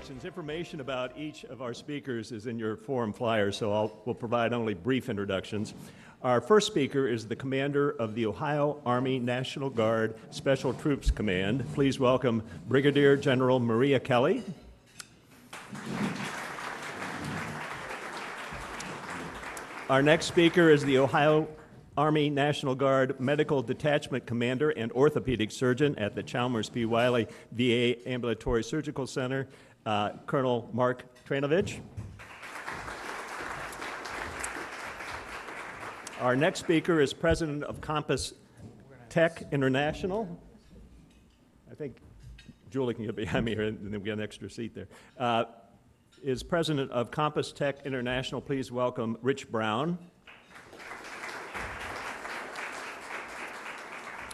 introductions. Information about each of our speakers is in your forum flyer, so we'll provide only brief introductions. Our first speaker is the commander of the Ohio Army National Guard Special Troops Command. Please welcome Brigadier General Maria Kelly. Our next speaker is the Ohio Army National Guard Medical Detachment Commander and Orthopedic Surgeon at the Chalmers P. Wiley VA Ambulatory Surgical Center, Colonel Mark Tranovich. Our next speaker is President of Compass Tech International. I think Julie can get behind me here, and then we got an extra seat there. Is President of Compass Tech International. Please welcome Rich Brown.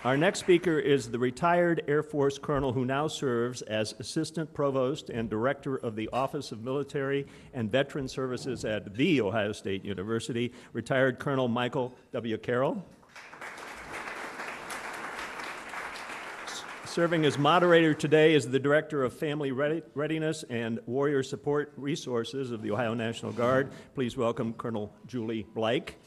Our next speaker is the retired Air Force colonel who now serves as Assistant Provost and Director of the Office of Military and Veteran Services at The Ohio State University, retired Colonel Michael W. Carroll. Serving as moderator today is the Director of Family Readiness and Warrior Support Resources of the Ohio National Guard. Please welcome Colonel Julie Blake.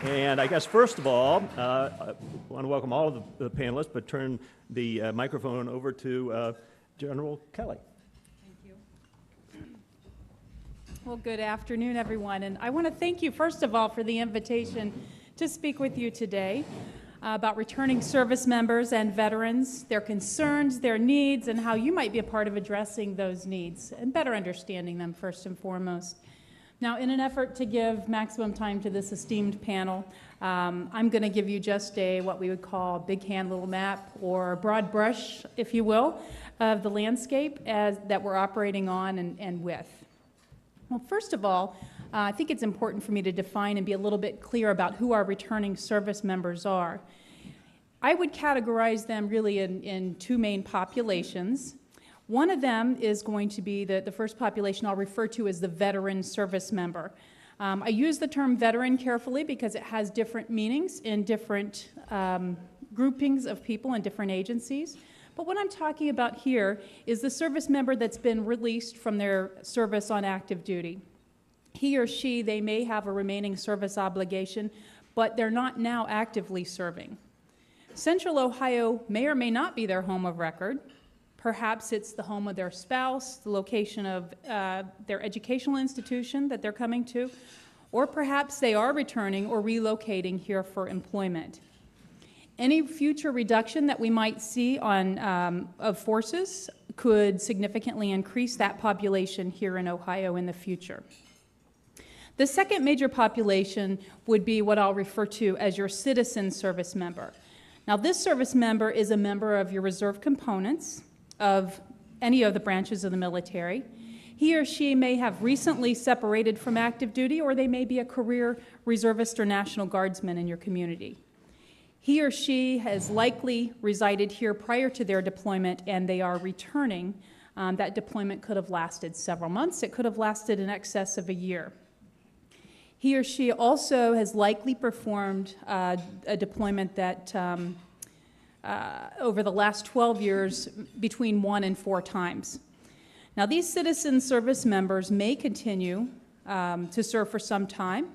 And I guess first of all, I want to welcome all of the panelists, but turn the microphone over to General Kelly. Thank you. Well, good afternoon, everyone. And I want to thank you, first of all, for the invitation to speak with you today about returning service members and veterans, their concerns, their needs, and how you might be a part of addressing those needs and better understanding them first and foremost. Now, in an effort to give maximum time to this esteemed panel, I'm going to give you just what we would call big hand little map, or broad brush, if you will, of the landscape that we're operating on and with. Well, first of all, I think it's important for me to define and be a little bit clear about who our returning service members are. I would categorize them really in two main populations. One of them is going to be the first population I'll refer to as the veteran service member. I use the term veteran carefully because it has different meanings in different groupings of people in different agencies. But what I'm talking about here is the service member that's been released from their service on active duty. He or she, they may have a remaining service obligation, but they're not now actively serving. Central Ohio may or may not be their home of record. Perhaps it's the home of their spouse, the location of their educational institution that they're coming to, or perhaps they are returning or relocating here for employment. Any future reduction that we might see of forces could significantly increase that population here in Ohio in the future. The second major population would be what I'll refer to as your citizen service member. Now, this service member is a member of your reserve components of any of the branches of the military. He or she may have recently separated from active duty, or they may be a career reservist or National Guardsman in your community. He or she has likely resided here prior to their deployment, and they are returning. That deployment could have lasted several months. It could have lasted in excess of a year. He or she also has likely performed a deployment that over the last 12 years between 1 and 4 times. Now, these citizen service members may continue to serve for some time.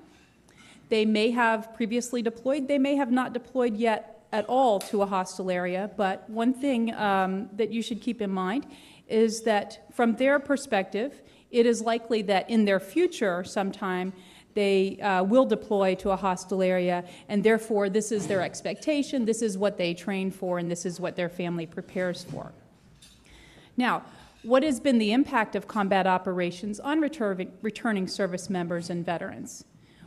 They may have previously deployed. They may have not deployed yet at all to a hostile area, but one thing that you should keep in mind is that from their perspective, it is likely that in their future sometime they will deploy to a hostile area, and therefore this is their expectation, this is what they train for, and this is what their family prepares for. Now, what has been the impact of combat operations on returning service members and veterans?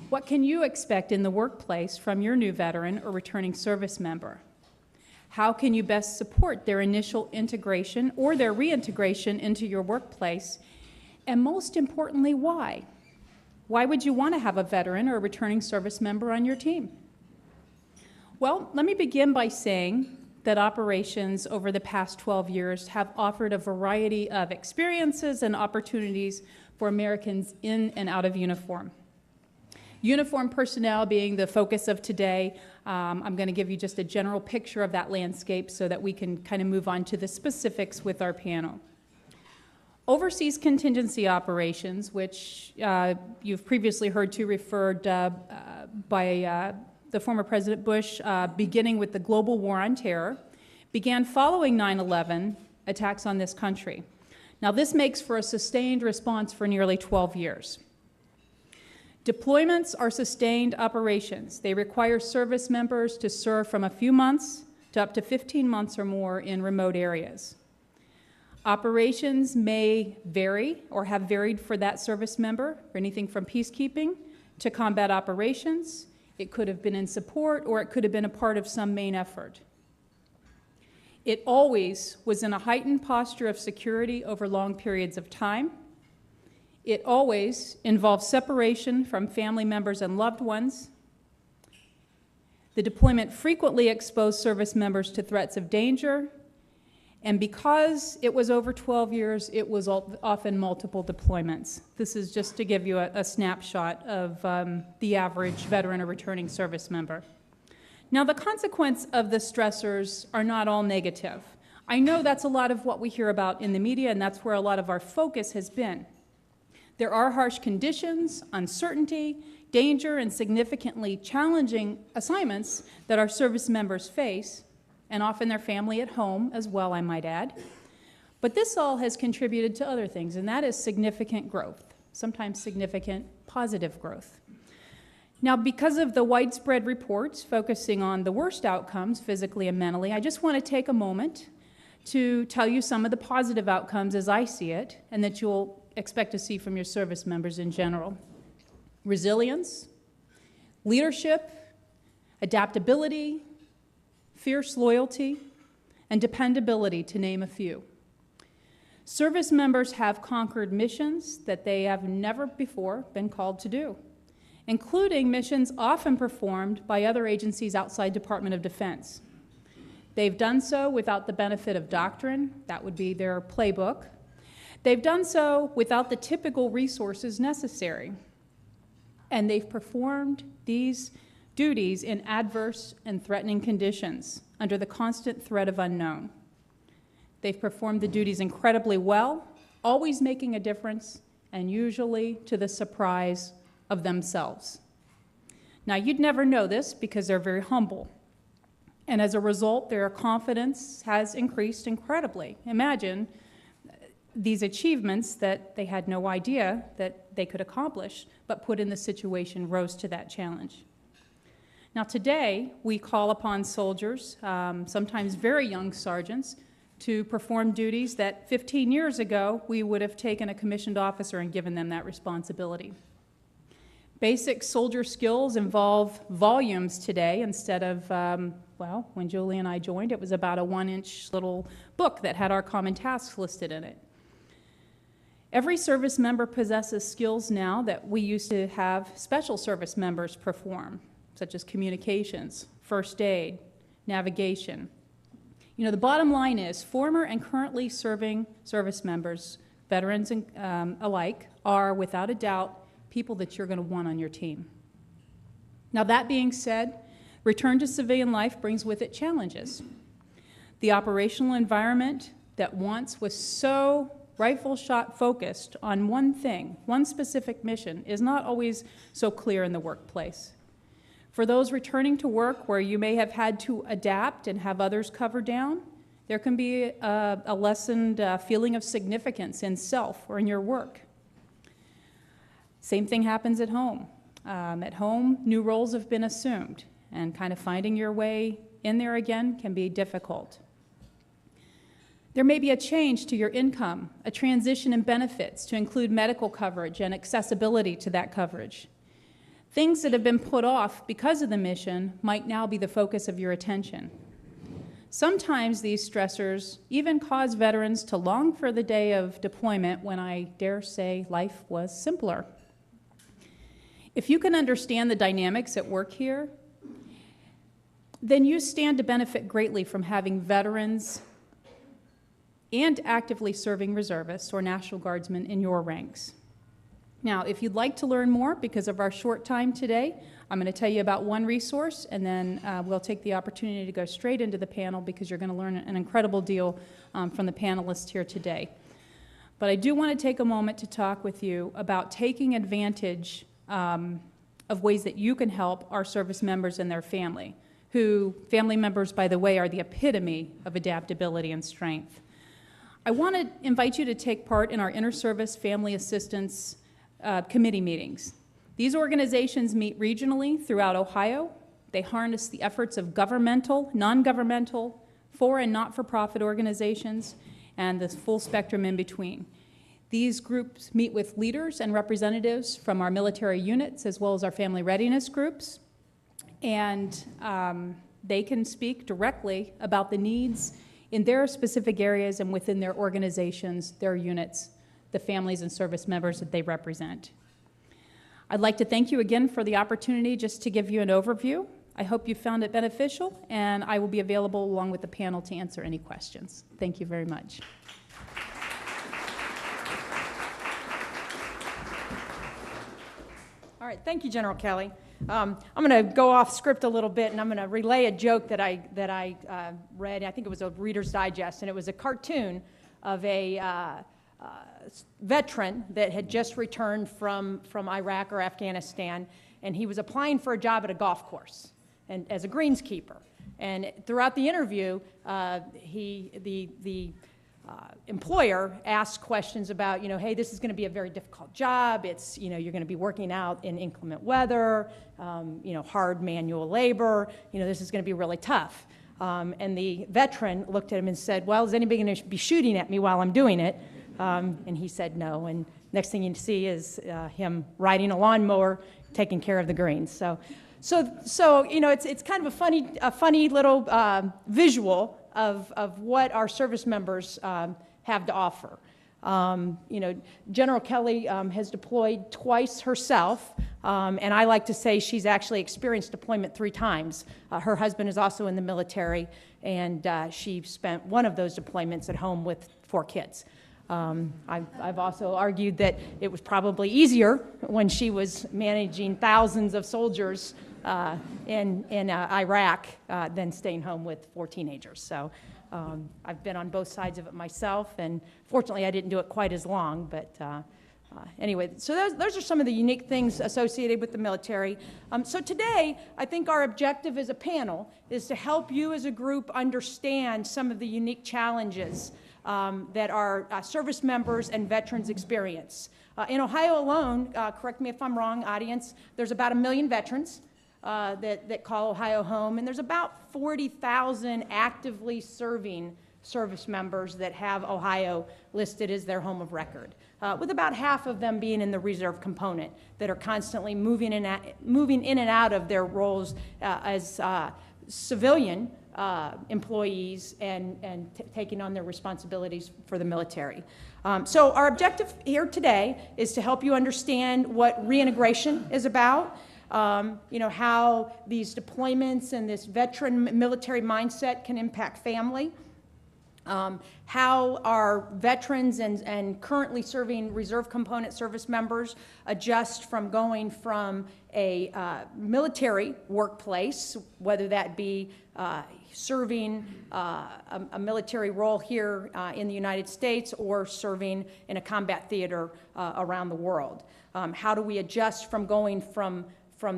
What can you expect in the workplace from your new veteran or returning service member? How can you best support their initial integration or their reintegration into your workplace? And most importantly, why? Why would you want to have a veteran or a returning service member on your team? Well, let me begin by saying that operations over the past 12 years have offered a variety of experiences and opportunities for Americans in and out of uniform. Uniformed personnel being the focus of today, I'm going to give you just a general picture of that landscape so that we can kind of move on to the specifics with our panel. Overseas contingency operations, which you've previously heard to referred by the former President Bush, beginning with the global war on terror, began following 9/11 attacks on this country. Now, this makes for a sustained response for nearly 12 years. Deployments are sustained operations. They require service members to serve from a few months to up to 15 months or more in remote areas. Operations may vary or have varied for that service member, for anything from peacekeeping to combat operations. It could have been in support, or it could have been a part of some main effort. It always was in a heightened posture of security over long periods of time. It always involved separation from family members and loved ones. The deployment frequently exposed service members to threats of danger, and because it was over 12 years, it was often multiple deployments. This is just to give you a snapshot of the average veteran or returning service member. Now, the consequence of the stressors are not all negative. I know that's a lot of what we hear about in the media, and that's where a lot of our focus has been. There are harsh conditions, uncertainty, danger, and significantly challenging assignments that our service members face, and often their family at home as well, I might add. But this all has contributed to other things, and that is significant growth, sometimes significant positive growth. Now, because of the widespread reports focusing on the worst outcomes, physically and mentally, I just want to take a moment to tell you some of the positive outcomes as I see it, and that you'll expect to see from your service members in general. Resilience, leadership, adaptability, fierce loyalty, and dependability, to name a few. Service members have conquered missions that they have never before been called to do, including missions often performed by other agencies outside Department of Defense. They've done so without the benefit of doctrine, that would be their playbook. They've done so without the typical resources necessary. And they've performed these duties in adverse and threatening conditions under the constant threat of unknown. They've performed the duties incredibly well, always making a difference, and usually to the surprise of themselves. Now, you'd never know this because they're very humble. And as a result, their confidence has increased incredibly. Imagine these achievements that they had no idea that they could accomplish, but put in the situation rose to that challenge. Now, today, we call upon soldiers, sometimes very young sergeants, to perform duties that 15 years ago we would have taken a commissioned officer and given them that responsibility. Basic soldier skills involve volumes today instead of, well, when Julie and I joined, it was about a 1-inch little book that had our common tasks listed in it. Every service member possesses skills now that we used to have special service members perform, such as communications, first aid, navigation. You know, the bottom line is former and currently serving service members, veterans and, alike, are without a doubt people that you're going to want on your team. Now, that being said, return to civilian life brings with it challenges. The operational environment that once was so rifle shot focused on one thing, one specific mission, is not always so clear in the workplace. For those returning to work where you may have had to adapt and have others cover down, there can be a lessened feeling of significance in self or in your work. Same thing happens at home. At home, new roles have been assumed, and kind of finding your way in there again can be difficult. There may be a change to your income, a transition in benefits to include medical coverage and accessibility to that coverage. Things that have been put off because of the mission might now be the focus of your attention. Sometimes these stressors even cause veterans to long for the day of deployment when, I dare say, life was simpler. If you can understand the dynamics at work here, then you stand to benefit greatly from having veterans and actively serving reservists or National Guardsmen in your ranks. Now, if you'd like to learn more, because of our short time today, I'm going to tell you about one resource, and then we'll take the opportunity to go straight into the panel because you're going to learn an incredible deal from the panelists here today. But I do want to take a moment to talk with you about taking advantage of ways that you can help our service members and their family, who, family members, by the way, are the epitome of adaptability and strength. I want to invite you to take part in our Inter-Service Family Assistance committee meetings. These organizations meet regionally throughout Ohio. They harness the efforts of governmental, non-governmental, for and not-for-profit organizations, and the full spectrum in between. These groups meet with leaders and representatives from our military units as well as our family readiness groups, and they can speak directly about the needs in their specific areas and within their organizations, their units, the families and service members that they represent. I'd like to thank you again for the opportunity just to give you an overview. I hope you found it beneficial, and I will be available along with the panel to answer any questions. Thank you very much. All right, thank you, General Kelly. I'm going to go off script a little bit, and I'm going to relay a joke that I read. I think it was a Reader's Digest, and it was a cartoon of a veteran that had just returned from Iraq or Afghanistan, and he was applying for a job at a golf course and as a greenskeeper. And throughout the interview, the employer asked questions about, hey, this is going to be a very difficult job. It's, you're going to be working out in inclement weather, hard manual labor. This is going to be really tough. And the veteran looked at him and said, well, is anybody going to be shooting at me while I'm doing it? And he said no. And next thing you see is him riding a lawnmower, taking care of the greens. So it's kind of a funny little visual of what our service members have to offer. General Kelly has deployed twice herself, and I like to say she's actually experienced deployment 3 times. Her husband is also in the military, and she spent one of those deployments at home with 4 kids. I've also argued that it was probably easier when she was managing thousands of soldiers in Iraq than staying home with 4 teenagers. So I've been on both sides of it myself, and fortunately I didn't do it quite as long, but anyway, so those are some of the unique things associated with the military. So today, I think our objective as a panel is to help you as a group understand some of the unique challenges that our service members and veterans experience. In Ohio alone, correct me if I'm wrong, audience, there's about 1 million veterans that call Ohio home, and there's about 40,000 actively serving service members that have Ohio listed as their home of record, with about half of them being in the reserve component that are constantly moving in and out of their roles as civilian employees and taking on their responsibilities for the military. So our objective here today is to help you understand what reintegration is about, how these deployments and this veteran military mindset can impact family, how our veterans and currently serving reserve component service members adjust from going from a military workplace, whether that be serving a military role here in the United States or serving in a combat theater around the world. How do we adjust from going from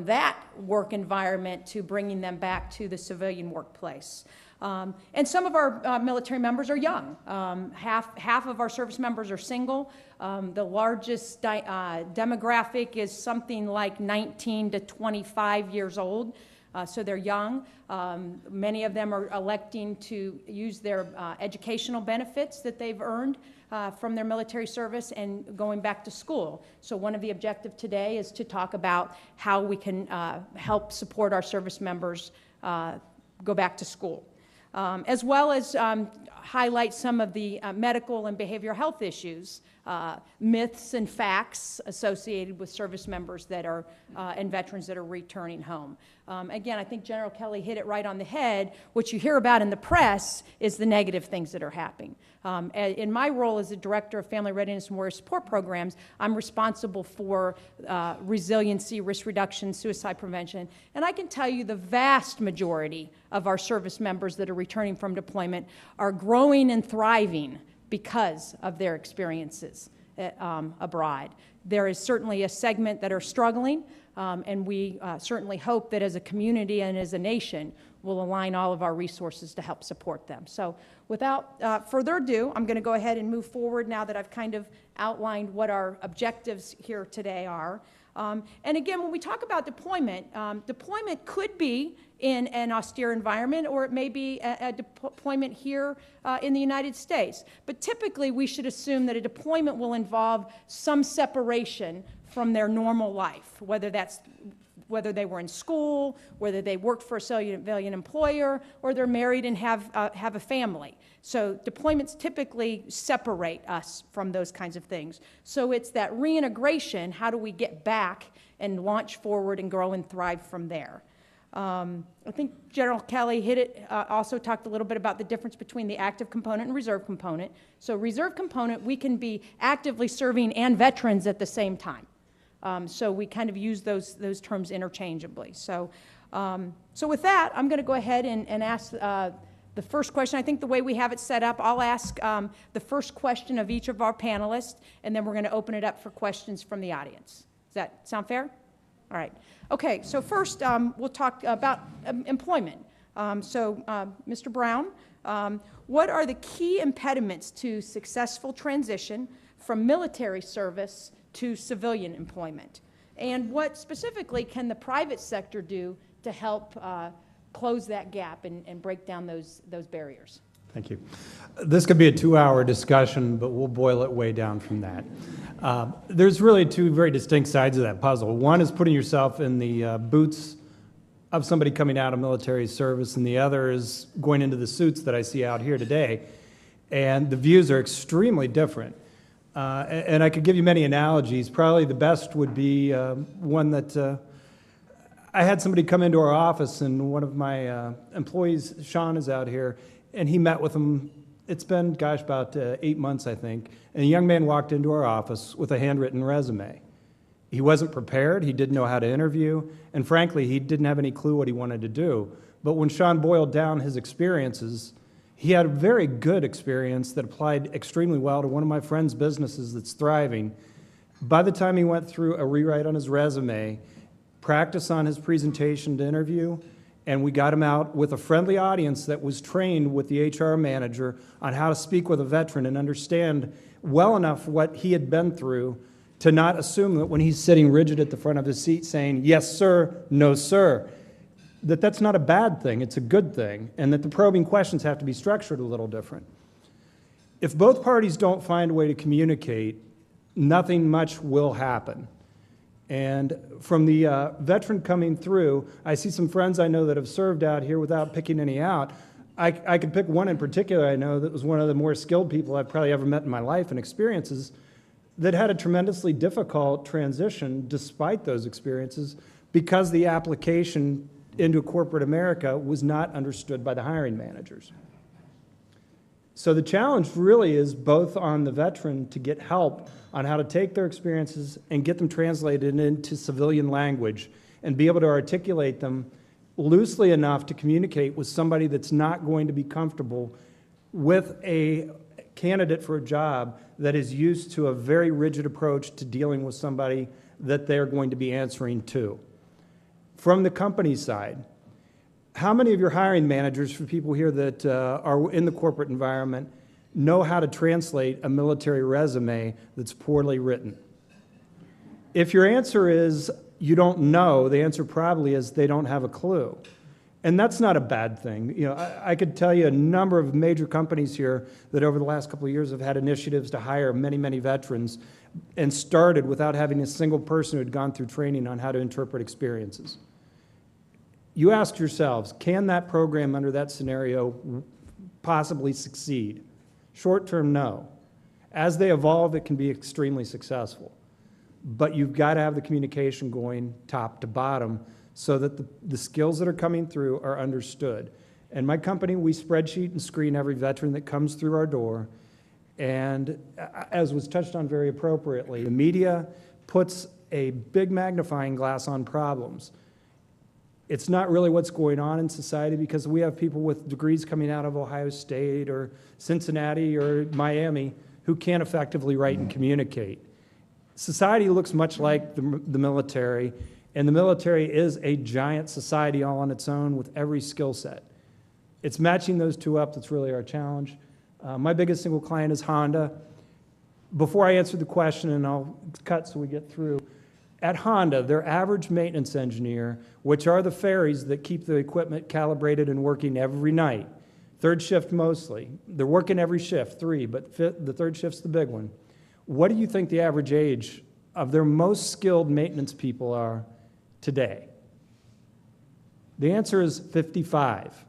that work environment to bringing them back to the civilian workplace? And some of our military members are young. Half of our service members are single. The largest demographic is something like 19 to 25 years old. So they're young. Many of them are electing to use their educational benefits that they've earned from their military service and going back to school. So one of the objectives today is to talk about how we can help support our service members go back to school. as well as highlight some of the medical and behavioral health issues, myths and facts associated with service members that are, and veterans that are returning home. Again, I think General Kelly hit it right on the head. What you hear about in the press is the negative things that are happening. In my role as the Director of Family Readiness and Warrior Support Programs, I'm responsible for resiliency, risk reduction, suicide prevention, and I can tell you the vast majority of our service members that are returning from deployment are growing and thriving because of their experiences abroad. There is certainly a segment that are struggling, and we certainly hope that as a community and as a nation, we'll align all of our resources to help support them. So without further ado, I'm going to go ahead and move forward now that I've kind of outlined what our objectives here today are. And again, when we talk about deployment, deployment could be in an austere environment, or it may be a deployment here in the United States. But typically, we should assume that a deployment will involve some separation from their normal life, whether they were in school, whether they worked for a civilian employer, or they're married and have a family. So deployments typically separate us from those kinds of things. So it's that reintegration, how do we get back and launch forward and grow and thrive from there? I think General Kelly hit it, also talked a little bit about the difference between the active component and reserve component. So reserve component, we can be actively serving and veterans at the same time. So we kind of use those terms interchangeably. So, so with that, I'm going to go ahead and ask the first question. I think the way we have it set up, I'll ask the first question of each of our panelists, and then we're going to open it up for questions from the audience. Does that sound fair? All right. Okay, so first we'll talk about employment. Mr. Brown, what are the key impediments to successful transition from military service to civilian employment? And what specifically can the private sector do to help close that gap and break down those barriers? Thank you. This could be a 2-hour discussion, but we'll boil it way down from that. There's really two very distinct sides of that puzzle. One is putting yourself in the boots of somebody coming out of military service, and the other is going into the suits that I see out here today. And the views are extremely different. And I could give you many analogies. Probably the best would be one that I had somebody come into our office, and one of my employees, Sean, is out here, and he met with him. It's been, gosh, about 8 months, I think. And a young man walked into our office with a handwritten resume. He wasn't prepared. He didn't know how to interview. And frankly, he didn't have any clue what he wanted to do. But when Sean boiled down his experiences, he had a very good experience that applied extremely well to one of my friend's businesses that's thriving. By the time he went through a rewrite on his resume, practice on his presentation to interview, and we got him out with a friendly audience that was trained with the HR manager on how to speak with a veteran and understand well enough what he had been through to not assume that when he's sitting rigid at the front of his seat saying, yes, sir, no, sir, that's not a bad thing, it's a good thing, and that the probing questions have to be structured a little different. If both parties don't find a way to communicate, nothing much will happen. And from the veteran coming through, I see some friends I know that have served out here without picking any out. I could pick one in particular I know that was one of the more skilled people I've probably ever met in my life and experiences that had a tremendously difficult transition despite those experiences because the application into corporate America was not understood by the hiring managers. So the challenge really is both on the veteran to get help on how to take their experiences and get them translated into civilian language and be able to articulate them loosely enough to communicate with somebody that's not going to be comfortable with a candidate for a job that is used to a very rigid approach to dealing with somebody that they're going to be answering to. From the company side, how many of your hiring managers for people here that are in the corporate environment know how to translate a military resume that's poorly written? If your answer is you don't know, the answer probably is they don't have a clue. And that's not a bad thing. You know, I could tell you a number of major companies here that over the last couple of years have had initiatives to hire many, many veterans and started without having a single person who had gone through training on how to interpret experiences. You ask yourselves, can that program under that scenario possibly succeed? Short term, no. As they evolve, it can be extremely successful. But you've got to have the communication going top to bottom so that the skills that are coming through are understood. And my company, we spreadsheet and screen every veteran that comes through our door. And as was touched on very appropriately, the media puts a big magnifying glass on problems. It's not really what's going on in society, because we have people with degrees coming out of Ohio State or Cincinnati or Miami who can't effectively write and communicate. Society looks much like the military, and the military is a giant society all on its own with every skill set. It's matching those two up that's really our challenge. My biggest single client is Honda. Before I answer the question, and I'll cut so we get through, at Honda, their average maintenance engineer, which are the ferries that keep the equipment calibrated and working every night, third shift mostly. They're working every shift, 3, but the third shift's the big one. What do you think the average age of their most skilled maintenance people are today? The answer is 55.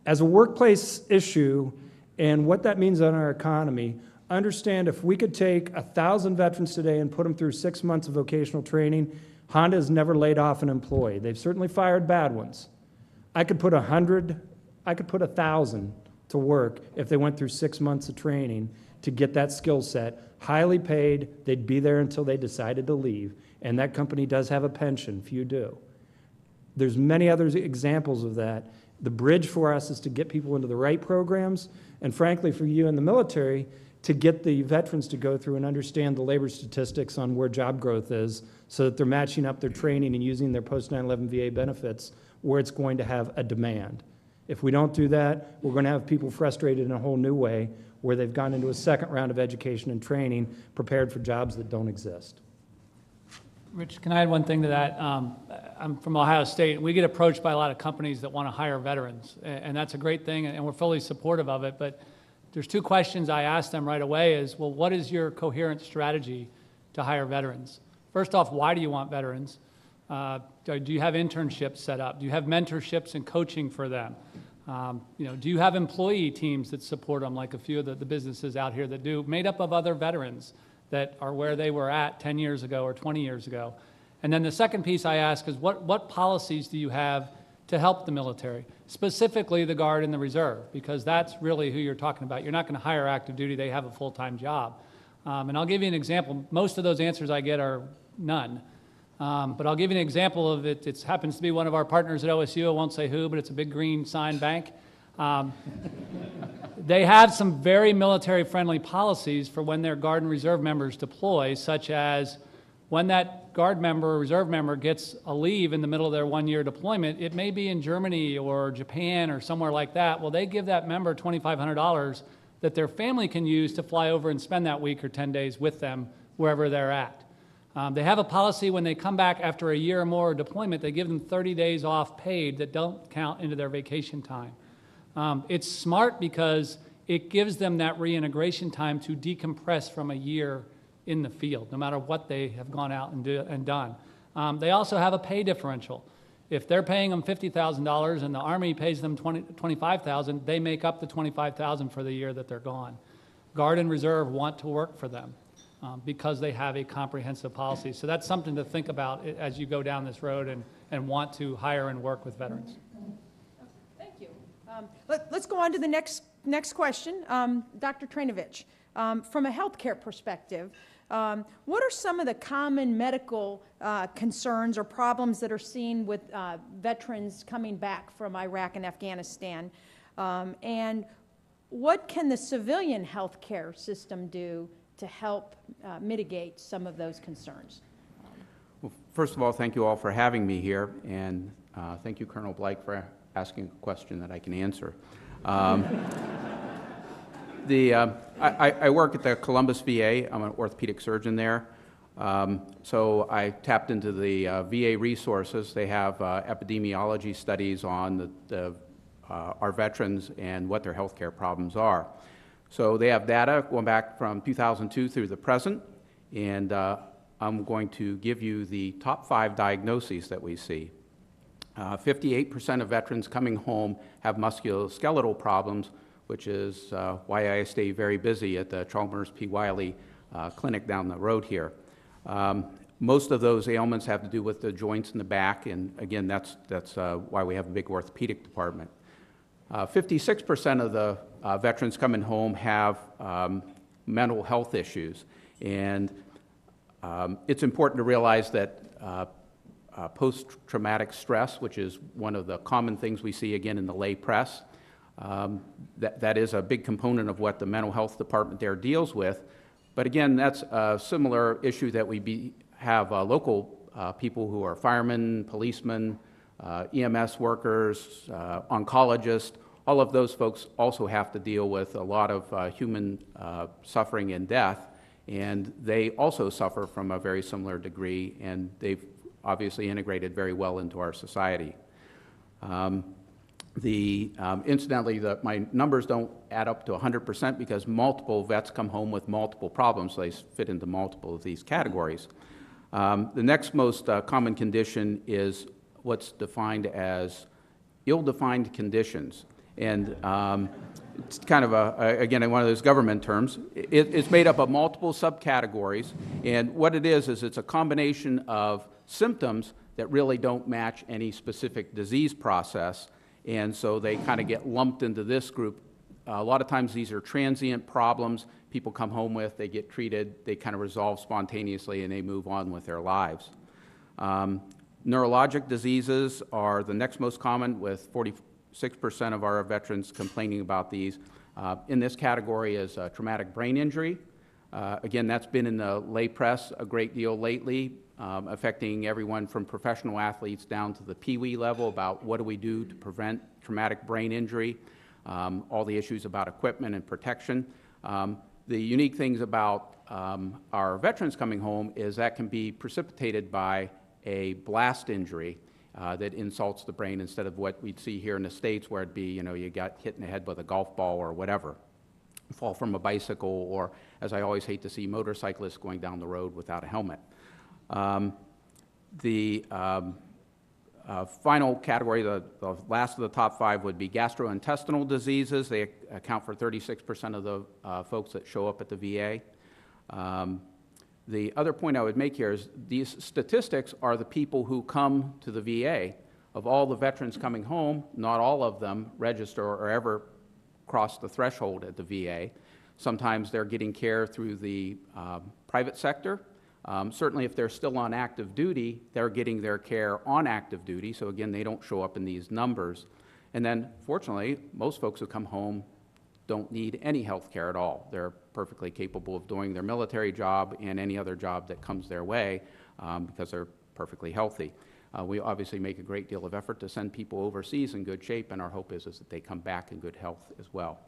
As a workplace issue and what that means on our economy, understand if we could take 1,000 veterans today and put them through 6 months of vocational training, Honda has never laid off an employee. They've certainly fired bad ones. I could put 1,000 to work if they went through 6 months of training to get that skill set, highly paid. They'd be there until they decided to leave. And that company does have a pension, few do. There's many other examples of that. The bridge for us is to get people into the right programs, and frankly, for you in the military, to get the veterans to go through and understand the labor statistics on where job growth is so that they're matching up their training and using their post-9/11 VA benefits where it's going to have a demand. If we don't do that, we're going to have people frustrated in a whole new way where they've gone into a second round of education and training prepared for jobs that don't exist. Rich, can I add one thing to that? I'm from Ohio State, and we get approached by a lot of companies that want to hire veterans, and that's a great thing, and we're fully supportive of it, but there's 2 questions I ask them right away is, well, what is your coherent strategy to hire veterans? First off, why do you want veterans? Do you have internships set up? Do you have mentorships and coaching for them? Do you have employee teams that support them, like a few of the businesses out here that do, made up of other veterans that are where they were at 10 years ago or 20 years ago? And then the second piece I ask is, what policies do you have to help the military, specifically the Guard and the Reserve, because that's really who you're talking about. You're not going to hire active duty. They have a full-time job. And I'll give you an example. Most of those answers I get are none. But I'll give you an example of it. It happens to be one of our partners at OSU. I won't say who, but it's a big green sign bank. They have some very military-friendly policies for when their Guard and Reserve members deploy, such as when that Guard member or Reserve member gets a leave in the middle of their 1-year deployment, it may be in Germany or Japan or somewhere like that. Well, they give that member $2,500 that their family can use to fly over and spend that week or 10 days with them wherever they're at. They have a policy when they come back after a year or more of deployment, they give them 30 days off paid that don't count into their vacation time. It's smart because it gives them that reintegration time to decompress from a year in the field, no matter what they have gone out and done. They also have a pay differential. If they're paying them $50,000 and the Army pays them $25,000, they make up the $25,000 for the year that they're gone. Guard and Reserve want to work for them because they have a comprehensive policy. So that's something to think about as you go down this road and want to hire and work with veterans. Thank you. Let's go on to the next question. Dr. Trainovich, from a healthcare perspective, what are some of the common medical concerns or problems that are seen with veterans coming back from Iraq and Afghanistan? And what can the civilian healthcare system do to help mitigate some of those concerns? Well, first of all, thank you all for having me here, and thank you, Colonel Blake, for asking a question that I can answer. I work at the Columbus VA. I'm an orthopedic surgeon there. So I tapped into the VA resources. They have epidemiology studies on our veterans and what their healthcare problems are. So they have data going back from 2002 through the present, and I'm going to give you the top 5 diagnoses that we see. 58% of veterans coming home have musculoskeletal problems, which is why I stay very busy at the Chalmers P. Wiley clinic down the road here. Most of those ailments have to do with the joints in the back, and again, that's why we have a big orthopedic department. 56% of the veterans coming home have mental health issues, and it's important to realize that post-traumatic stress, which is one of the common things we see again in the lay press, that is a big component of what the mental health department there deals with. But again, that's a similar issue that we have local people who are firemen, policemen, EMS workers, oncologists. All of those folks also have to deal with a lot of human suffering and death, and they also suffer from a very similar degree, and they've obviously integrated very well into our society. Incidentally, my numbers don't add up to 100% because multiple vets come home with multiple problems, so they fit into multiple of these categories. The next most common condition is what's defined as ill-defined conditions. And it's kind of, again, one of those government terms. It's made up of multiple subcategories, and what it is it's a combination of symptoms that really don't match any specific disease process, and so they kind of get lumped into this group. A lot of times these are transient problems people come home with, they get treated, they kind of resolve spontaneously, and they move on with their lives. Neurologic diseases are the next most common, with 46% of our veterans complaining about these. In this category is traumatic brain injury. Again, that's been in the lay press a great deal lately, affecting everyone from professional athletes down to the peewee level about what do we do to prevent traumatic brain injury, all the issues about equipment and protection. The unique things about our veterans coming home is that can be precipitated by a blast injury that insults the brain instead of what we'd see here in the States where it'd be, you got hit in the head with a golf ball or whatever, fall from a bicycle, or, as I always hate to see, motorcyclists going down the road without a helmet. The final category, the last of the top 5, would be gastrointestinal diseases. They account for 36% of the folks that show up at the VA. The other point I would make here is these statistics are the people who come to the VA. Of all the veterans coming home, not all of them register or ever cross the threshold at the VA. Sometimes they're getting care through the private sector. Certainly if they're still on active duty, they're getting their care on active duty, so again, they don't show up in these numbers. And then, fortunately, most folks who come home don't need any health care at all. They're perfectly capable of doing their military job and any other job that comes their way because they're perfectly healthy. We obviously make a great deal of effort to send people overseas in good shape, and our hope is that they come back in good health as well.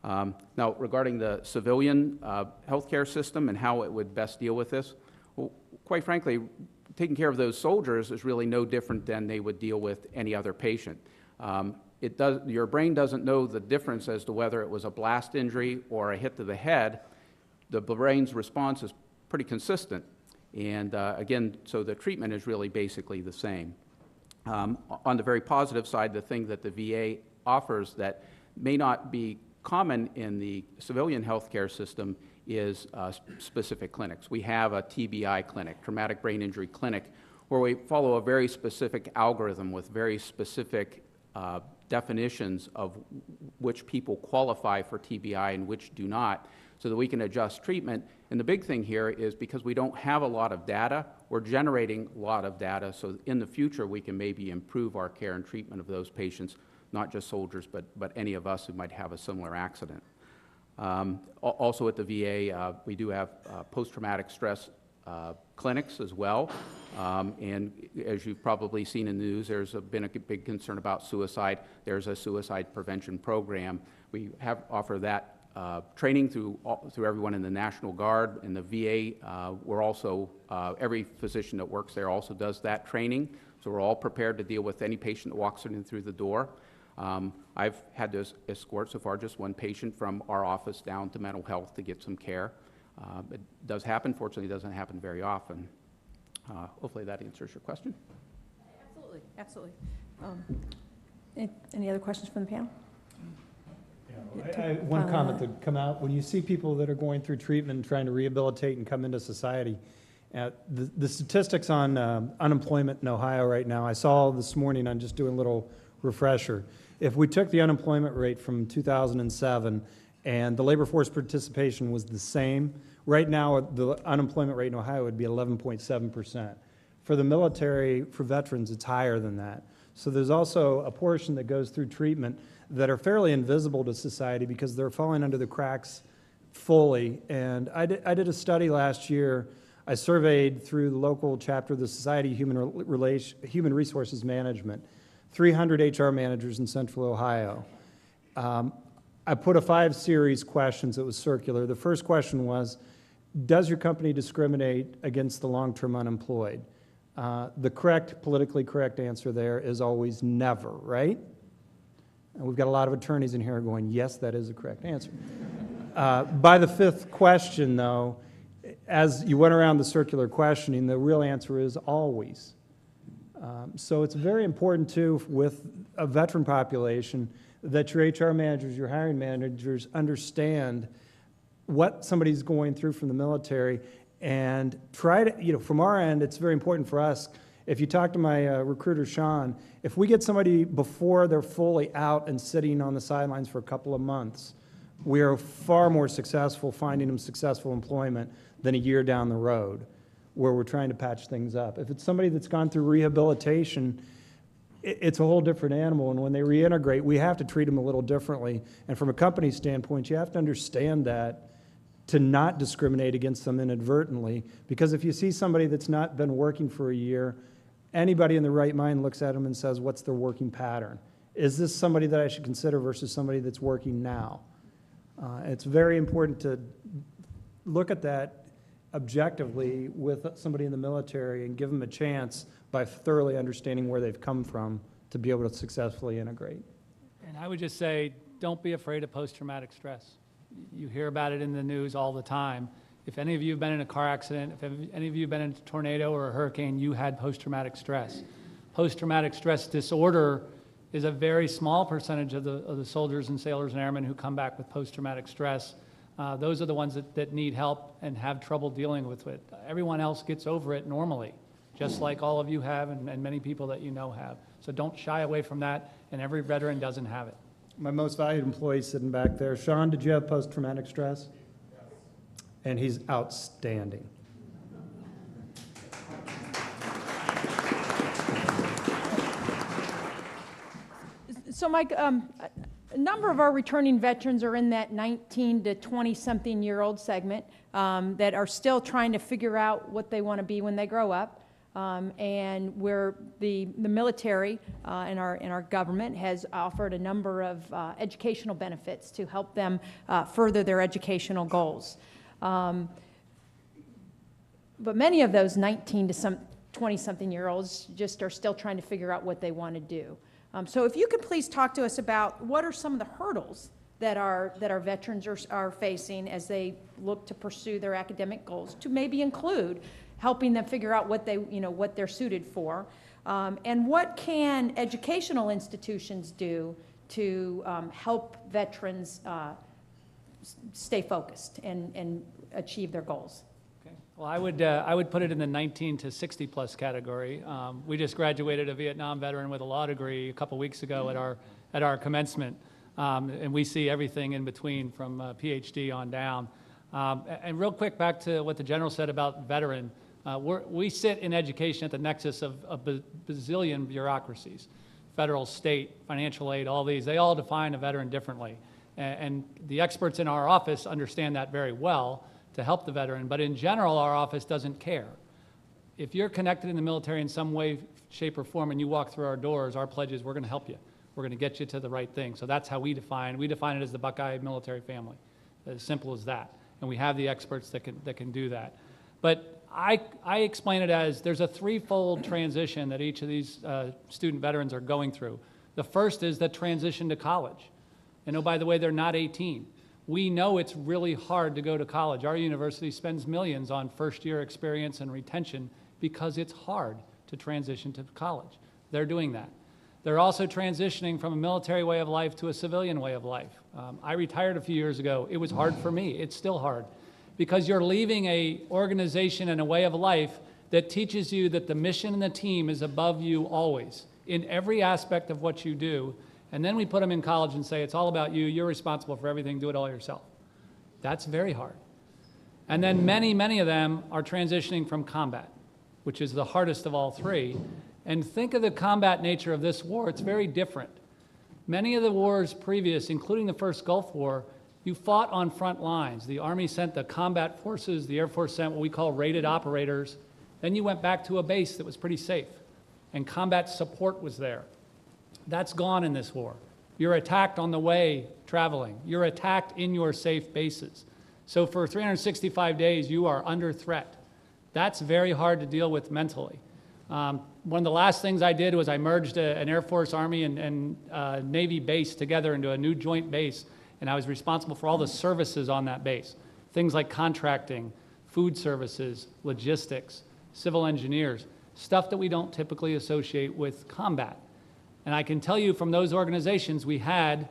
Now, regarding the civilian healthcare system and how it would best deal with this, well, quite frankly, taking care of those soldiers is really no different than they would deal with any other patient. Your brain doesn't know the difference as to whether it was a blast injury or a hit to the head. The brain's response is pretty consistent. And again, so the treatment is really basically the same. On the very positive side, the thing that the VA offers that may not be common in the civilian healthcare system is specific clinics. We have a TBI clinic, traumatic brain injury clinic, where we follow a very specific algorithm with very specific definitions of which people qualify for TBI and which do not, so that we can adjust treatment. And the big thing here is because we don't have a lot of data, we're generating a lot of data, so in the future we can maybe improve our care and treatment of those patients, not just soldiers, but any of us who might have a similar accident. Also at the VA, we do have post-traumatic stress clinics as well. And as you've probably seen in the news, there's been a big concern about suicide. There's a suicide prevention program. We offer that training through everyone in the National Guard. In the VA, we're also, every physician that works there also does that training. So we're all prepared to deal with any patient that walks in through the door. I've had to escort so far just one patient from our office down to mental health to get some care. It does happen. Fortunately, it doesn't happen very often. Hopefully that answers your question. Absolutely. absolutely. Any other questions from the panel? One comment that come out, when you see people that are going through treatment and trying to rehabilitate and come into society, the statistics on unemployment in Ohio right now, I saw this morning, I'm just doing a little refresher. If we took the unemployment rate from 2007 and the labor force participation was the same, right now the unemployment rate in Ohio would be 11.7%. For the military, for veterans, it's higher than that. So there's also a portion that goes through treatment that are fairly invisible to society because they're falling under the cracks fully. And I did a study last year. I surveyed through the local chapter of the Society of Human Resources Management, 300 HR managers in Central Ohio. I put a 5-series questions that was circular. The first question was, does your company discriminate against the long-term unemployed? The correct, politically correct answer there is always never, right? And we've got a lot of attorneys in here going, yes, that is the correct answer. By the 5th question, though, as you went around the circular questioning, the real answer is always. So it's very important, too, with a veteran population, that your HR managers, your hiring managers understand what somebody's going through from the military and try to, from our end, it's very important for us. If you talk to my recruiter, Sean, if we get somebody before they're fully out and sitting on the sidelines for a couple of months, we are far more successful finding them successful employment than a year down the road where we're trying to patch things up. If it's somebody that's gone through rehabilitation, it's a whole different animal, and when they reintegrate, we have to treat them a little differently. And from a company standpoint, you have to understand that to not discriminate against them inadvertently, because if you see somebody that's not been working for a year, anybody in the right mind looks at them and says, what's their working pattern? Is this somebody that I should consider versus somebody that's working now? It's very important to look at that objectively with somebody in the military and give them a chance by thoroughly understanding where they've come from to be able to successfully integrate. And I would just say, don't be afraid of post-traumatic stress. You hear about it in the news all the time. If any of you have been in a car accident, if any of you have been in a tornado or a hurricane, you had post-traumatic stress. Post-traumatic stress disorder is a very small percentage of the soldiers and sailors and airmen who come back with post-traumatic stress. Those are the ones that need help and have trouble dealing with it. Everyone else gets over it normally, just like all of you have and many people that you know have. So don't shy away from that, and every veteran doesn't have it. My most valued employee sitting back there. Sean, did you have post-traumatic stress? Yes. And he's outstanding. So, Mike, a number of our returning veterans are in that 19 to 20-something-year-old segment that are still trying to figure out what they want to be when they grow up. And where the military and our government has offered a number of educational benefits to help them further their educational goals. But many of those 19 to 20-something-year-olds just are still trying to figure out what they want to do. So if you could please talk to us about what are some of the hurdles that our veterans are facing as they look to pursue their academic goals, to maybe include helping them figure out what they're suited for, and what can educational institutions do to help veterans stay focused and achieve their goals. Okay. Well, I would put it in the 19 to 60 plus category. We just graduated a Vietnam veteran with a law degree a couple weeks ago at our commencement, and we see everything in between from PhD on down. And real quick, back to what the general said about veteran. We sit in education at the nexus of a bazillion bureaucracies, federal, state, financial aid, all these. They all define a veteran differently. And the experts in our office understand that very well to help the veteran. But in general, our office doesn't care. If you're connected in the military in some way, shape, or form, and you walk through our doors, our pledge is we're going to help you. We're going to get you to the right thing. So that's how we define it as the Buckeye military family. As simple as that. And we have the experts that can do that. But I explain it as there's a threefold transition that each of these student veterans are going through. The first is the transition to college. And oh, by the way, they're not 18. We know it's really hard to go to college. Our university spends millions on first-year experience and retention because it's hard to transition to college. They're doing that. They're also transitioning from a military way of life to a civilian way of life. I retired a few years ago. It was hard for me. It's still hard because you're leaving a organization and a way of life that teaches you that the mission and the team is above you always in every aspect of what you do. And then we put them in college and say, it's all about you. You're responsible for everything. Do it all yourself. That's very hard. And then many, many of them are transitioning from combat, which is the hardest of all three. And think of the combat nature of this war. It's very different. Many of the wars previous, including the first Gulf War, you fought on front lines. The Army sent the combat forces, the Air Force sent what we call rated operators. Then you went back to a base that was pretty safe, and combat support was there. That's gone in this war. You're attacked on the way traveling. You're attacked in your safe bases. So for 365 days, you are under threat. That's very hard to deal with mentally. One of the last things I did was I merged an Air Force, Army, and Navy base together into a new joint base, and I was responsible for all the services on that base. Things like contracting, food services, logistics, civil engineers, stuff that we don't typically associate with combat. And I can tell you from those organizations, we had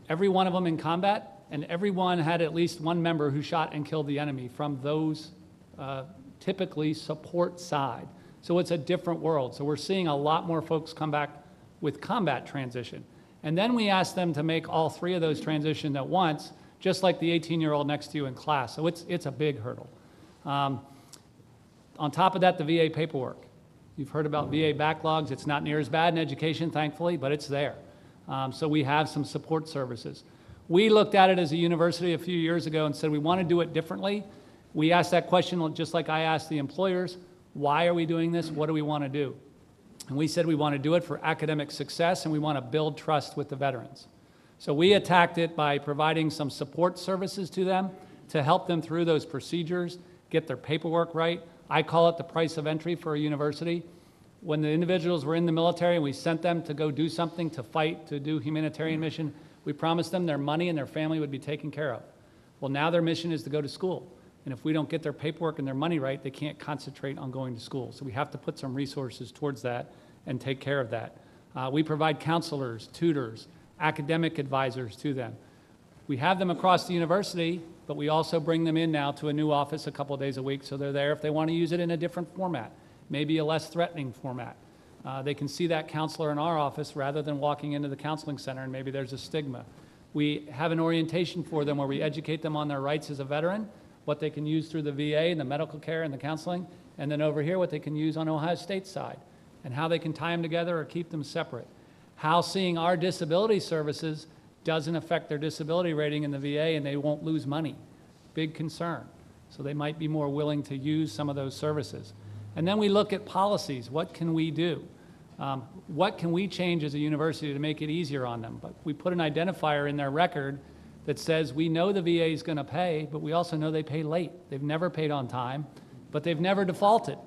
every one of them in combat, and everyone had at least one member who shot and killed the enemy from those typically support side. So it's a different world. So we're seeing a lot more folks come back with combat transition. And then we ask them to make all three of those transition at once, just like the 18-year-old next to you in class. So it's a big hurdle. On top of that, the VA paperwork. You've heard about VA backlogs. It's not near as bad in education, thankfully, but it's there. So we have some support services. We looked at it as a university a few years ago and said we want to do it differently. We asked that question just like I asked the employers. Why are we doing this? What do we want to do? And we said we want to do it for academic success and we want to build trust with the veterans. So we attacked it by providing some support services to them to help them through those procedures, get their paperwork right. I call it the price of entry for a university. When the individuals were in the military and we sent them to go do something, to fight, to do humanitarian mission, we promised them their money and their family would be taken care of. Well, now their mission is to go to school. And if we don't get their paperwork and their money right, they can't concentrate on going to school. So we have to put some resources towards that and take care of that. We provide counselors, tutors, academic advisors to them. We have them across the university, but we also bring them in now to a new office a couple of days a week so they're there if they want to use it in a different format, maybe a less threatening format. They can see that counselor in our office rather than walking into the counseling center and maybe there's a stigma. We have an orientation for them where we educate them on their rights as a veteran, what they can use through the VA and the medical care and the counseling, and then over here what they can use on Ohio State's side, and how they can tie them together or keep them separate. How seeing our disability services doesn't affect their disability rating in the VA and they won't lose money. Big concern. So they might be more willing to use some of those services. And then we look at policies. What can we do? What can we change as a university to make it easier on them? But we put an identifier in their record that says we know the VA is going to pay, but we also know they pay late. They've never paid on time, but they've never defaulted.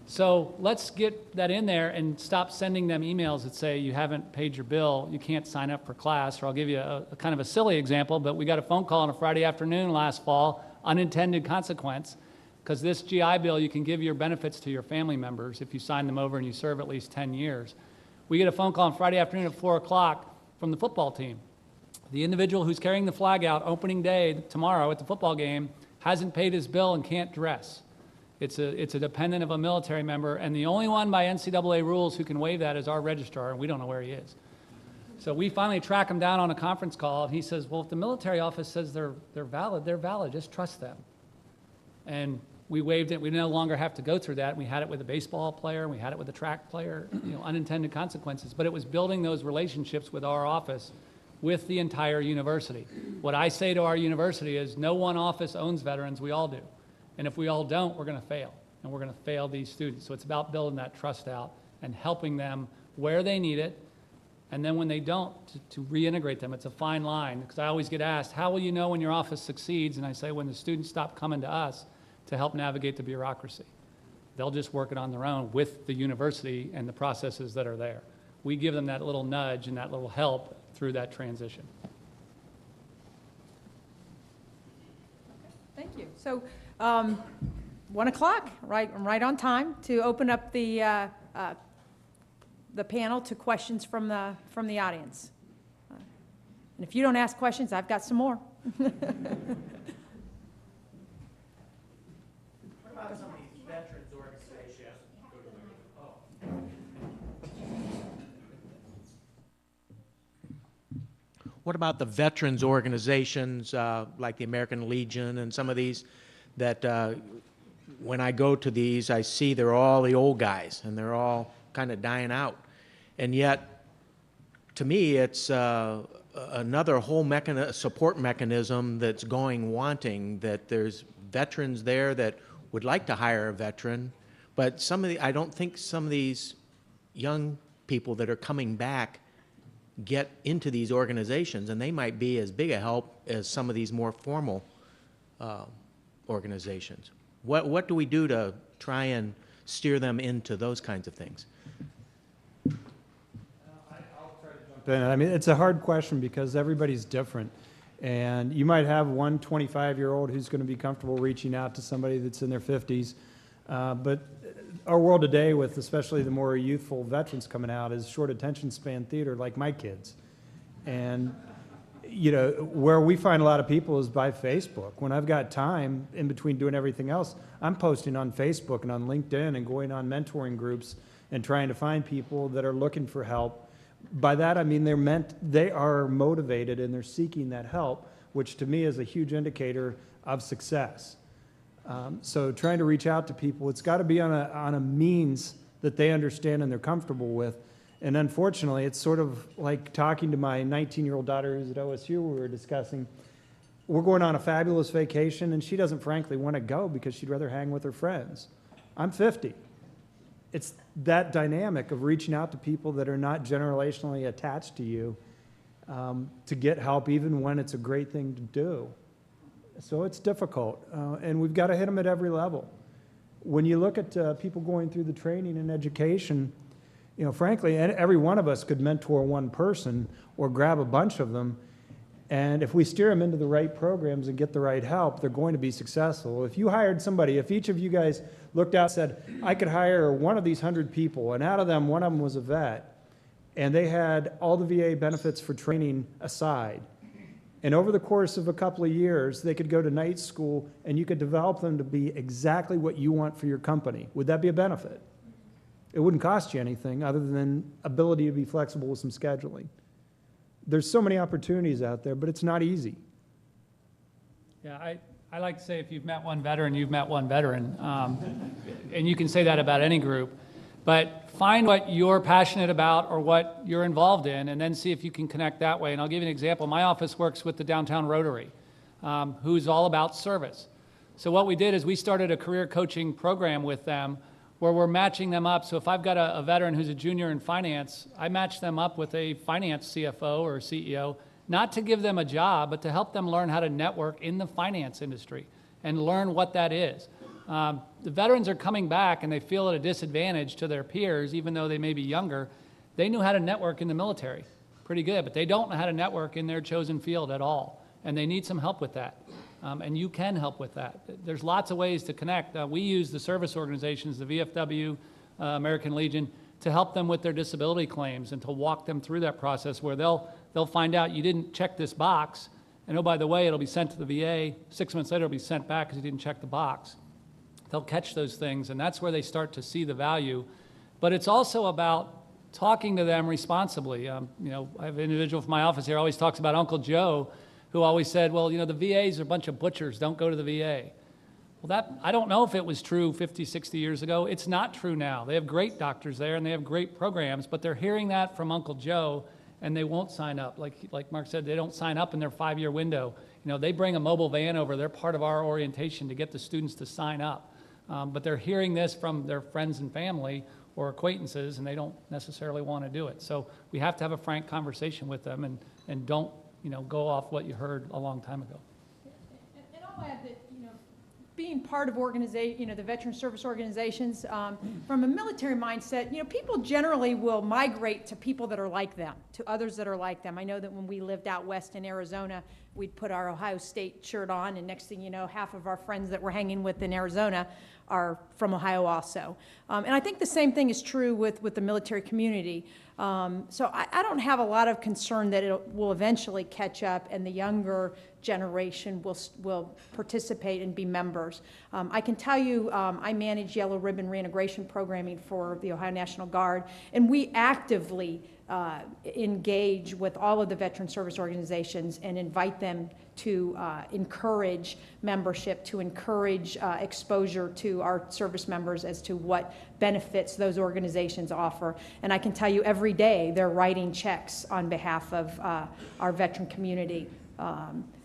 So let's get that in there and stop sending them emails that say you haven't paid your bill, you can't sign up for class. Or I'll give you a kind of a silly example, but we got a phone call on a Friday afternoon last fall, unintended consequence, because this GI Bill, you can give your benefits to your family members if you sign them over and you serve at least 10 years. We get a phone call on Friday afternoon at 4 o'clock from the football team. The individual who's carrying the flag out opening day tomorrow at the football game hasn't paid his bill and can't dress. It's a dependent of a military member, and the only one by NCAA rules who can waive that is our registrar, and we don't know where he is. So we finally track him down on a conference call, and he says, well, if the military office says they're valid, they're valid. Just trust them. And we waived it. We no longer have to go through that. We had it with a baseball player. We had it with a track player, unintended consequences. But it was building those relationships with our office with the entire university. What I say to our university is no one office owns veterans. We all do. And if we all don't, we're going to fail. And we're going to fail these students. So it's about building that trust out and helping them where they need it. And then when they don't, to reintegrate them. It's a fine line. Because I always get asked, how will you know when your office succeeds? And I say, when the students stop coming to us to help navigate the bureaucracy. They'll just work it on their own with the university and the processes that are there. We give them that little nudge and that little help through that transition. Thank you. So 1 o'clock, right on time to open up the the panel to questions from the audience. And if you don't ask questions, I've got some more. What about some of these veterans organizations? What about the veterans organizations like the American Legion and some of these that when I go to these, I see they're all the old guys and they're all kind of dying out. And yet, to me, it's another whole support mechanism that's going wanting, that there's veterans there that would like to hire a veteran, but I don't think some of these young people that are coming back get into these organizations, and they might be as big a help as some of these more formal organizations. What do we do to try and steer them into those kinds of things? I mean, it's a hard question because everybody's different. And you might have one 25-year-old who's going to be comfortable reaching out to somebody that's in their 50s. But our world today, with especially the more youthful veterans coming out, is short attention span theater, like my kids. And, you know, where we find a lot of people is by Facebook. When I've got time in between doing everything else, I'm posting on Facebook and on LinkedIn and going on mentoring groups and trying to find people that are looking for help. By that, I mean they are motivated and they're seeking that help, which to me is a huge indicator of success. So trying to reach out to people, it's got to be on a means that they understand and they're comfortable with. And unfortunately, it's sort of like talking to my 19-year-old daughter who's at OSU, we were discussing. We're going on a fabulous vacation, and she doesn't frankly want to go because she'd rather hang with her friends. I'm 50. It's that dynamic of reaching out to people that are not generationally attached to you to get help, even when it's a great thing to do. So it's difficult, and we've got to hit them at every level. When you look at people going through the training and education, you know, frankly, every one of us could mentor one person or grab a bunch of them, and if we steer them into the right programs and get the right help, they're going to be successful. If you hired somebody, if each of you guys looked out and said, I could hire one of these 100 people, and out of them, one of them was a vet, and they had all the VA benefits for training aside, and over the course of a couple of years, they could go to night school, and you could develop them to be exactly what you want for your company. Would that be a benefit? It wouldn't cost you anything other than ability to be flexible with some scheduling. There's so many opportunities out there, but it's not easy. Yeah, I like to say if you've met one veteran, you've met one veteran. And you can say that about any group. But find what you're passionate about or what you're involved in, and then see if you can connect that way. And I'll give you an example. My office works with the Downtown Rotary, who's all about service. So what we did is we started a career coaching program with them where we're matching them up. So if I've got a veteran who's a junior in finance, I match them up with a finance CFO or CEO, not to give them a job, but to help them learn how to network in the finance industry and learn what that is. The veterans are coming back and they feel at a disadvantage to their peers, even though they may be younger. They knew how to network in the military pretty good, but they don't know how to network in their chosen field at all. And they need some help with that. And you can help with that. There's lots of ways to connect. We use the service organizations, the VFW, American Legion, to help them with their disability claims and to walk them through that process where they'll find out you didn't check this box, and oh, by the way, it'll be sent to the VA. 6 months later, it'll be sent back because you didn't check the box. They'll catch those things, and that's where they start to see the value. But it's also about talking to them responsibly. You know, I have an individual from my office here always talks about Uncle Joe, who always said, well, you know, the VAs are a bunch of butchers, don't go to the VA. Well, I don't know if it was true 50, 60 years ago. It's not true now. They have great doctors there and they have great programs, but they're hearing that from Uncle Joe and they won't sign up. Like Mark said, they don't sign up in their 5-year window. You know, they bring a mobile van over. They're part of our orientation to get the students to sign up. But they're hearing this from their friends and family or acquaintances and they don't necessarily want to do it. So we have to have a frank conversation with them and don't, you know, go off what you heard a long time ago. And I'll add that, you know, being part of the veteran service organizations, from a military mindset, you know, people generally will migrate to people that are like them, to others that are like them. I know that when we lived out west in Arizona, we'd put our Ohio State shirt on, and next thing you know, half of our friends that we're hanging with in Arizona are from Ohio also. And I think the same thing is true with the military community. So I don't have a lot of concern that it will eventually catch up and the younger generation will participate and be members. I can tell you, I manage Yellow Ribbon Reintegration Programming for the Ohio National Guard, and we actively engage with all of the veteran service organizations and invite them to encourage membership, to encourage exposure to our service members as to what benefits those organizations offer. And I can tell you every day they're writing checks on behalf of our veteran community.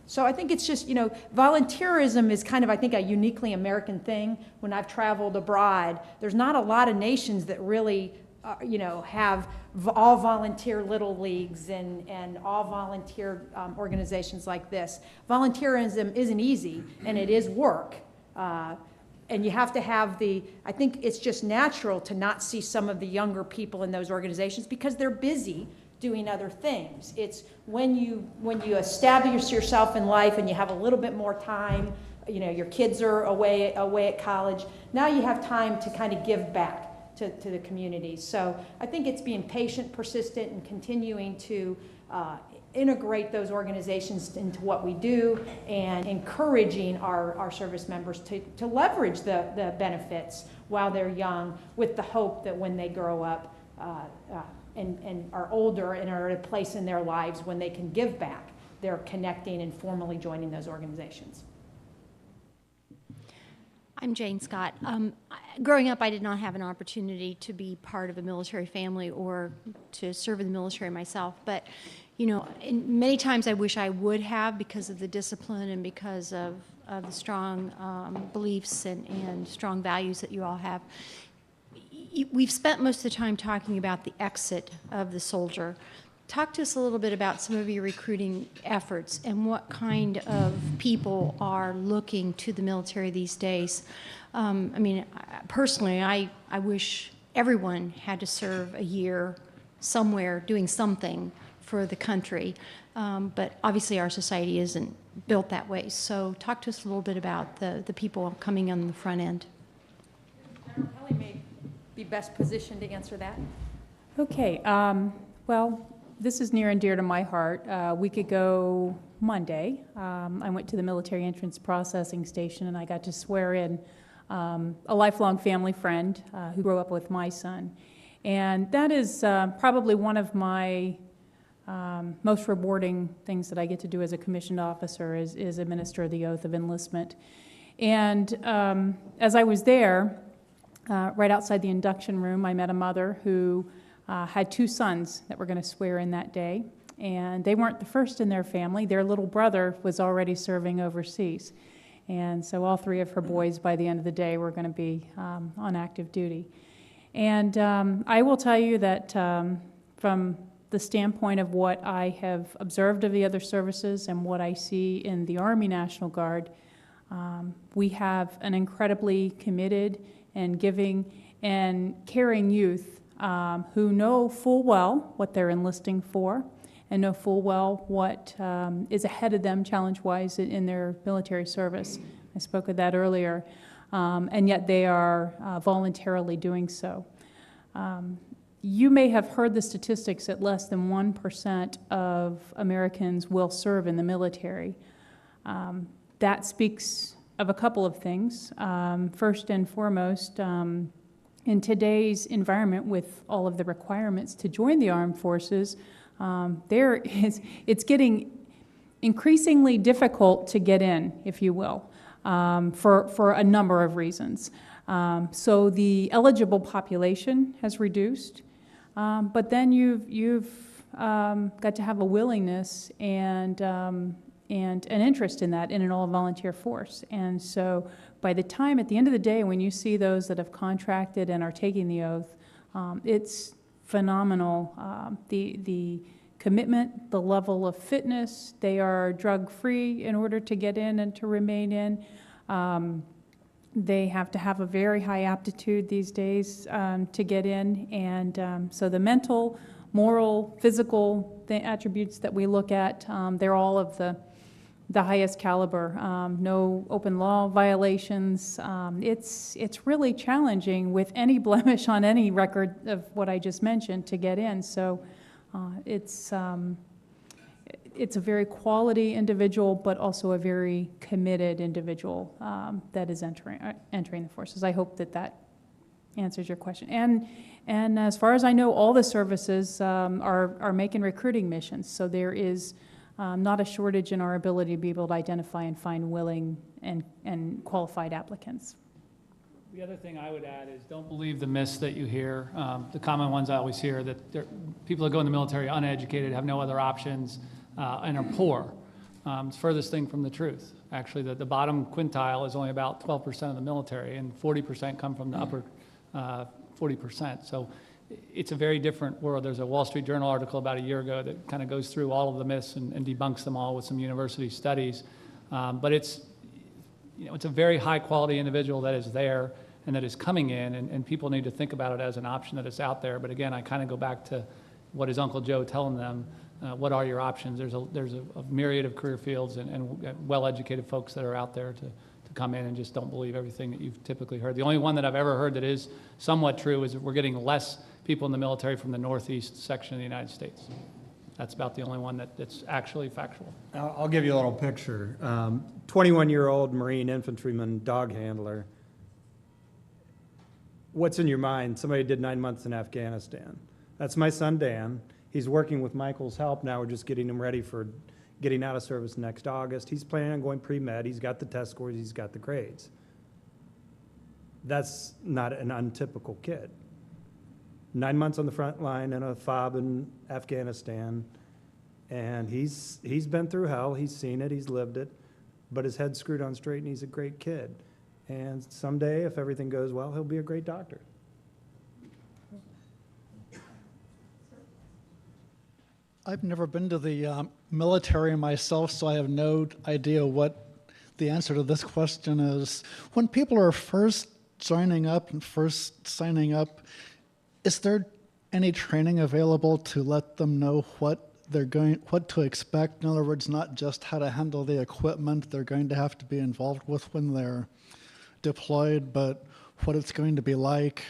So I think it's just, volunteerism is kind of, I think, a uniquely American thing. When I've traveled abroad, there's not a lot of nations that really have all volunteer little leagues and all volunteer organizations like this. Volunteerism isn't easy, and it is work. And you have to have I think it's just natural to not see some of the younger people in those organizations because they're busy doing other things. It's when you establish yourself in life and you have a little bit more time, your kids are away at college, now you have time to kind of give back to the community. So I think it's being patient, persistent, and continuing to integrate those organizations into what we do and encouraging our service members to leverage the benefits while they're young with the hope that when they grow up and are older and are at a place in their lives when they can give back, they're connecting and formally joining those organizations. I'm Jane Scott. Growing up, I did not have an opportunity to be part of a military family or to serve in the military myself. But, many times I wish I would have because of the discipline and because of the strong beliefs and strong values that you all have. We've spent most of the time talking about the exit of the soldier. Talk to us a little bit about some of your recruiting efforts and what kind of people are looking to the military these days. Personally, I wish everyone had to serve a year somewhere doing something for the country, but obviously our society isn't built that way. So talk to us a little bit about the people coming on the front end. General Kelly may be best positioned to answer that. Okay, well, this is near and dear to my heart. A week ago Monday, I went to the military entrance processing station and I got to swear in a lifelong family friend who grew up with my son. And that is probably one of my most rewarding things that I get to do as a commissioned officer is administer the oath of enlistment. And as I was there, right outside the induction room, I met a mother who had two sons that were going to swear in that day. And they weren't the first in their family. Their little brother was already serving overseas. And so all three of her boys, by the end of the day, were going to be on active duty. And I will tell you that from the standpoint of what I have observed of the other services and what I see in the Army National Guard, we have an incredibly committed and giving and caring youth who know full well what they're enlisting for and know full well what is ahead of them challenge-wise in their military service. I spoke of that earlier. And yet they are voluntarily doing so. You may have heard the statistics that less than 1% of Americans will serve in the military. That speaks of a couple of things. First and foremost, in today's environment with all of the requirements to join the armed forces, it's getting increasingly difficult to get in, if you will, for a number of reasons. So the eligible population has reduced, but then you've got to have a willingness and an interest in that in an all-volunteer force. And so by the time, at the end of the day, when you see those that have contracted and are taking the oath, it's phenomenal. The commitment, the level of fitness, they are drug-free in order to get in and to remain in. They have to have a very high aptitude these days to get in, and so the mental, moral, physical attributes that we look at, they're all of the the highest caliber. No open law violations. It's really challenging with any blemish on any record of what I just mentioned to get in. So it's a very quality individual, but also a very committed individual that is entering the forces. I hope that answers your question. And as far as I know, all the services are making recruiting missions. So there is not a shortage in our ability to be able to identify and find willing and qualified applicants. The other thing I would add is don't believe the myths that you hear. The common ones I always hear that people that go in the military uneducated, have no other options, and are poor. It's the furthest thing from the truth. Actually, the bottom quintile is only about 12% of the military, and 40% come from the upper 40%. So it's a very different world. There's a Wall Street Journal article about a year ago that kind of goes through all of the myths and debunks them all with some university studies. But it's a very high quality individual that is there and that is coming in, and people need to think about it as an option that is out there. But again, I kind of go back to what is Uncle Joe telling them. What are your options? There's a myriad of career fields and well-educated folks that are out there to come in, and just don't believe everything that you've typically heard. The only one that I've ever heard that is somewhat true is that we're getting less people in the military from the northeast section of the United States. That's about the only one that's actually factual. I'll give you a little picture. 21-year-old Marine infantryman, dog handler. What's in your mind? Somebody did 9 months in Afghanistan. That's my son, Dan. He's working with Michael's help now. We're just getting him ready for getting out of service next August. He's planning on going pre-med. He's got the test scores. He's got the grades. That's not an untypical kid. 9 months on the front line in a FOB in Afghanistan, and he's been through hell. He's seen it. He's lived it, but his head's screwed on straight, and he's a great kid. And someday, if everything goes well, he'll be a great doctor. I've never been to the military myself, so I have no idea what the answer to this question is. When people are first joining up and first signing up, is there any training available to let them know what to expect? In other words, not just how to handle the equipment they're going to have to be involved with when they're deployed, but what it's going to be like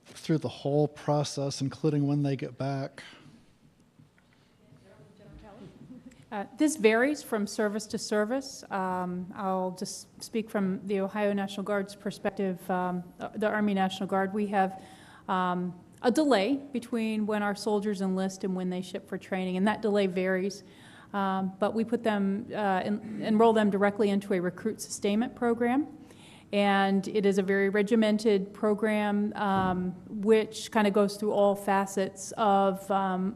through the whole process, including when they get back. This varies from service to service. I'll just speak from the Ohio National Guard's perspective. The Army National Guard, we have a delay between when our soldiers enlist and when they ship for training, and that delay varies. But we put them, enroll them directly into a recruit sustainment program. And it is a very regimented program which kind of goes through all facets of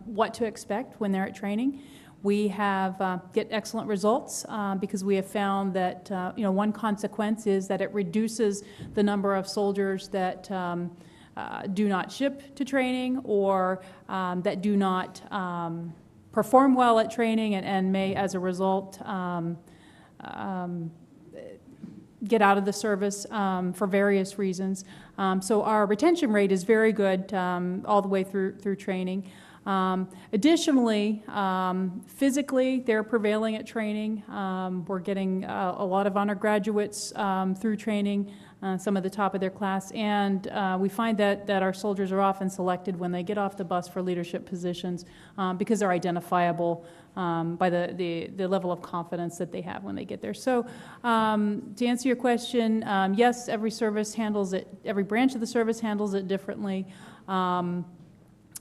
what to expect when they're at training. We have get excellent results because we have found that one consequence is that it reduces the number of soldiers that do not ship to training or that do not perform well at training and may, as a result, get out of the service for various reasons. So our retention rate is very good all the way through training. Additionally, physically, they're prevailing at training. We're getting a lot of undergraduates through training, some of the top of their class, and we find that our soldiers are often selected when they get off the bus for leadership positions because they're identifiable by the level of confidence that they have when they get there. So to answer your question, yes, every service handles it, every branch of the service handles it differently.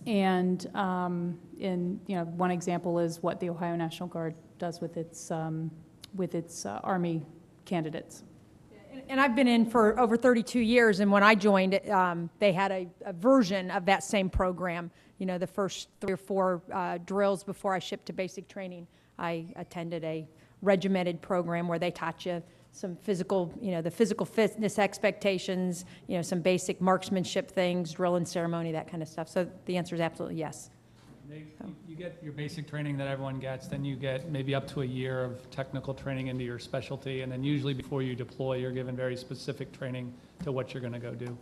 And one example is what the Ohio National Guard does with its Army candidates. And I've been in for over 32 years, and when I joined, they had a version of that same program. The first 3 or 4 drills before I shipped to basic training, I attended a regimented program where they taught you some physical, the physical fitness expectations, some basic marksmanship things, drill and ceremony, that kind of stuff. So the answer is absolutely yes. You get your basic training that everyone gets, then you get maybe up to a year of technical training into your specialty, and then usually before you deploy, you're given very specific training to what you're going to go do.